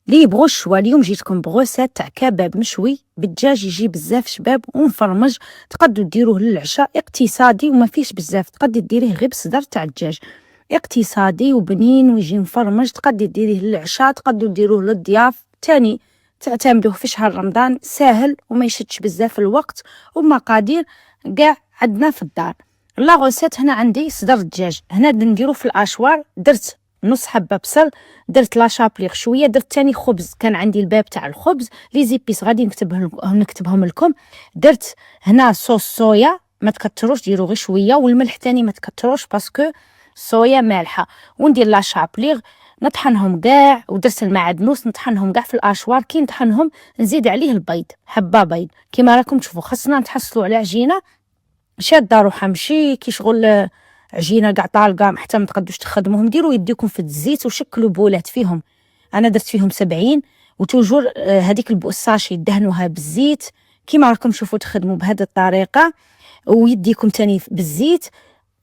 لي يبغوا الشوا. اليوم جيتكم بغوسات تاع كباب مشوي بالدجاج، يجي بزاف شباب ومفرمج. تقدروا ديروه للعشاء، اقتصادي وما فيش بزاف. تقدري ديريه غير بصدر تاع الدجاج، اقتصادي وبنين ويجي مفرمج. تقدري ديريه للعشاء، تقدروا ديروه للضياف تاني. تعتمدوه في شهر رمضان، ساهل وما يشدش بزاف الوقت، ومقادير كاع عندنا في الدار. لا غوسيت هنا عندي صدر الدجاج، هنا نديرو في الاشوار. درت نص حبه بصل، درت لاشابليغ شويه، درت تاني خبز، كان عندي الباب تاع الخبز. لي زيبيس غادي نكتبهم لكم. درت هنا صوص صويا، ما تكتروش، ديروا غير شويه، والملح تاني ما تكتروش باسكو صويا مالحه. وندير لاشابليغ نطحنهم كاع، ودرت المعدنوس نطحنهم كاع في الاشوار. كي نطحنهم نزيد عليه البيض، حبه بيض. كيما راكم تشوفوا خاصنا نتحصلوا على عجينه شاده روحها، ماشي كي شغل عجينه كاع طالقه حتى ما تقدوش تخدموهم. ديروا يديكم في الزيت وشكلوا بولات فيهم. انا درت فيهم 70، وتوجور هذيك البوساشي يدهنوها بالزيت كيما راكم تشوفوا. تخدموا بهذه الطريقه ويديكم تاني بالزيت،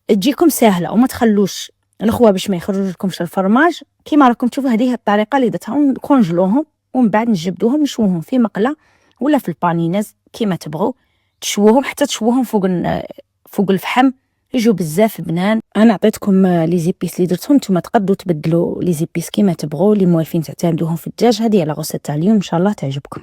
تجيكم سهله. وما تخلوش الخوا باش ما يخرج لكمش الفرماج. كيما راكم تشوفوا هذه الطريقه اللي درتها. نكونجلوهم ومن بعد نجبدوهم نشووهم في مقله ولا في البانيناز كيما تبغوا. تشووهم حتى تشووهم فوق الفحم، يجوا بزاف بنان. انا عطيتكم لي زيبيس اللي درتهم، نتوما تقدروا تبدلوا لي زيبيس كيما تبغوا. اللي موالفين تعتمدوهم في الدجاج. هذه على غوصه تاع اليوم، ان شاء الله تعجبكم.